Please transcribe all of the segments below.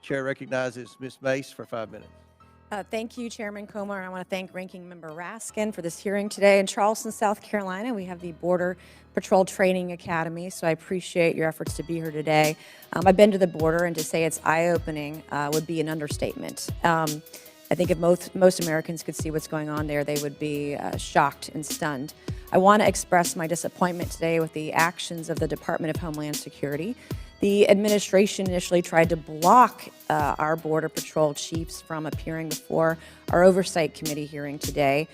Chair recognizes Ms. Mace for 5 minutes. Thank you, Chairman Comer. And I want to thank Ranking Member Raskin for this hearing today. In Charleston, South Carolina, we have the Border Patrol Training Academy, so I appreciate your efforts to be here today. I've been to the border, and to say it's eye-opening would be an understatement. I think if most Americans could see what's going on there, they would be shocked and stunned. I want to express my disappointment today with the actions of the Department of Homeland Security. The administration initially tried to block our Border Patrol chiefs from appearing before our Oversight Committee hearing today.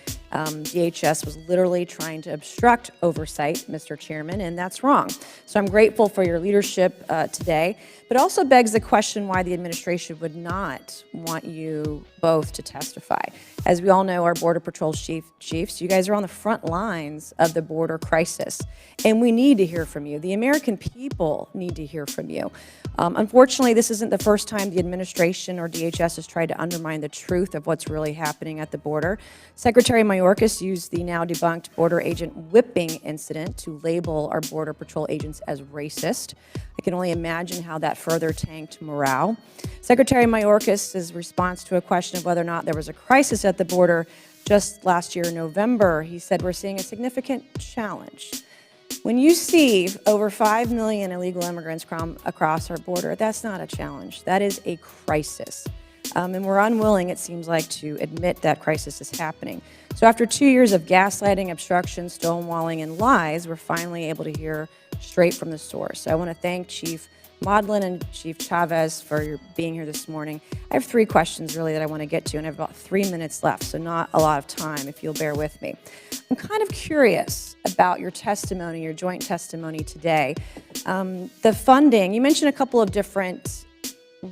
D.H.S. was literally trying to obstruct oversight, Mr. Chairman, and that's wrong. So I'm grateful for your leadership today, but also begs the question why the administration would not want you both to testify. As we all know, our Border Patrol chiefs, you guys are on the front lines of the border crisis, and we need to hear from you. The American people need to hear from you. Unfortunately, this isn't the first time the administration or DHS has tried to undermine the truth of what's really happening at the border. Secretary Mayorkas used the now debunked border agent whipping incident to label our Border Patrol agents as racist. I can only imagine how that further tanked morale. Secretary Mayorkas' response to a question of whether or not there was a crisis at the border just last year in November, he said, "We're seeing a significant challenge." When you see over 5 million illegal immigrants come across our border, that's not a challenge. That is a crisis. And we're unwilling, it seems like, to admit that crisis is happening. So after 2 years of gaslighting, obstruction, stonewalling, and lies, we're finally able to hear straight from the source. So I want to thank Chief Maudlin and Chief Chavez for your being here this morning. I have 3 questions really that I want to get to, and I have about 3 minutes left, so not a lot of time, if you'll bear with me. I'm kind of curious about your testimony, your joint testimony today. The funding, you mentioned a couple of different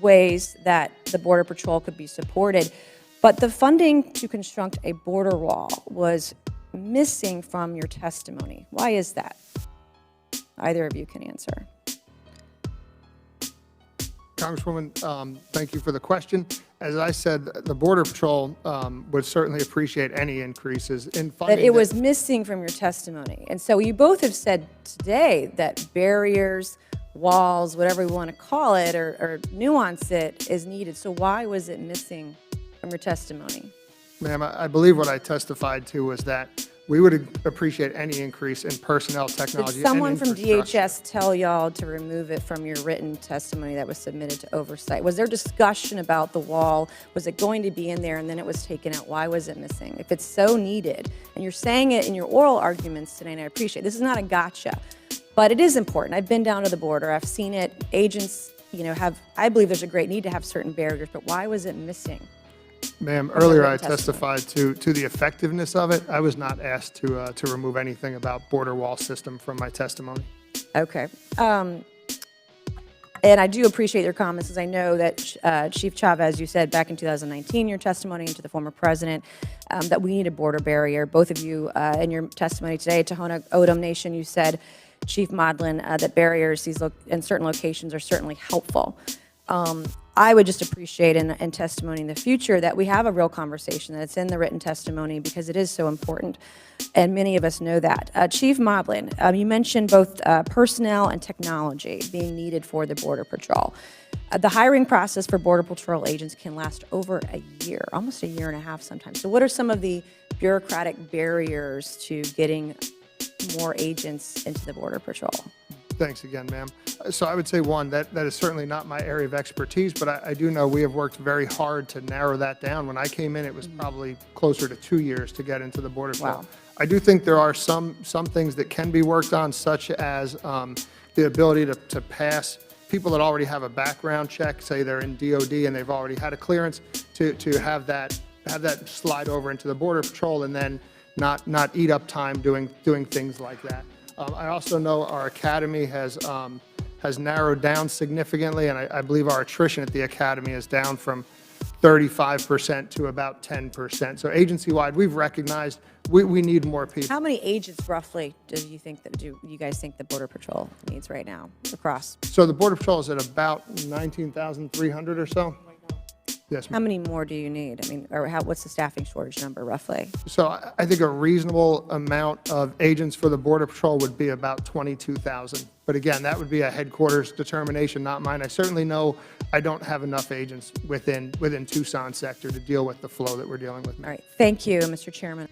ways that the Border Patrol could be supported, but the funding to construct a border wall was missing from your testimony. Why is that? Either of you can answer. Congresswoman, thank you for the question. As I said, the Border Patrol would certainly appreciate any increases in funding. That it was missing from your testimony. And so you both have said today that barriers, walls, whatever we want to call it or nuance it, is needed. So why was it missing from your testimony? Ma'am, I believe what I testified to was that we would appreciate any increase in personnel, technology, Did someone and from infrastructure. DHS tell y'all to remove it from your written testimony that was submitted to oversight? Was there discussion about the wall? Was it going to be in there and then it was taken out? Why was it missing? If it's so needed, and you're saying it in your oral arguments today, and I appreciate it. This is not a gotcha, but it is important. I've been down to the border. I've seen it. Agents, I believe there's a great need to have certain barriers, but why was it missing? Ma'am, earlier I testified to the effectiveness of it. I was not asked to remove anything about border wall system from my testimony. Okay. And I do appreciate your comments, as I know that Chief Chavez, you said back in 2019, your testimony to the former president, that we need a border barrier. Both of you in your testimony today, Tohono O'odham Nation, you said, Chief Maudlin, that barriers in certain locations are certainly helpful. I would just appreciate in testimony in the future that we have a real conversation, that it's in the written testimony, because it is so important, and many of us know that. Chief Maudlin, you mentioned both personnel and technology being needed for the Border Patrol. The hiring process for Border Patrol agents can last over a year, almost a year and a half sometimes. So what are some of the bureaucratic barriers to getting more agents into the Border Patrol? Thanks again, ma'am. So I would say, one, that is certainly not my area of expertise, but I do know we have worked very hard to narrow that down. When I came in, it was probably closer to 2 years to get into the Border Patrol. Wow. I do think there are some things that can be worked on, such as the ability to pass people that already have a background check, say they're in DOD and they've already had a clearance, to have that slide over into the Border Patrol and then not eat up time doing things like that. I also know our academy has narrowed down significantly, and I believe our attrition at the academy is down from 35% to about 10%. So agency-wide, we've recognized we need more people. How many agents roughly do you guys think the Border Patrol needs right now across? So the Border Patrol is at about 19,300 or so. Yes, How ma'am. many more do you need? I mean, or what's the staffing shortage number roughly? So I think a reasonable amount of agents for the Border Patrol would be about 22,000. But again, that would be a headquarters determination, not mine. I certainly know I don't have enough agents within Tucson sector to deal with the flow that we're dealing with now. All right, thank you, Mr. Chairman.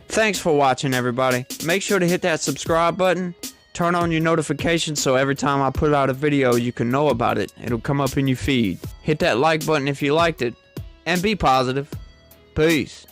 Thanks for watching, everybody. Make sure to hit that subscribe button. Turn on your notifications so every time I put out a video, you can know about it. It'll come up in your feed. Hit that like button if you liked it. And be positive. Peace.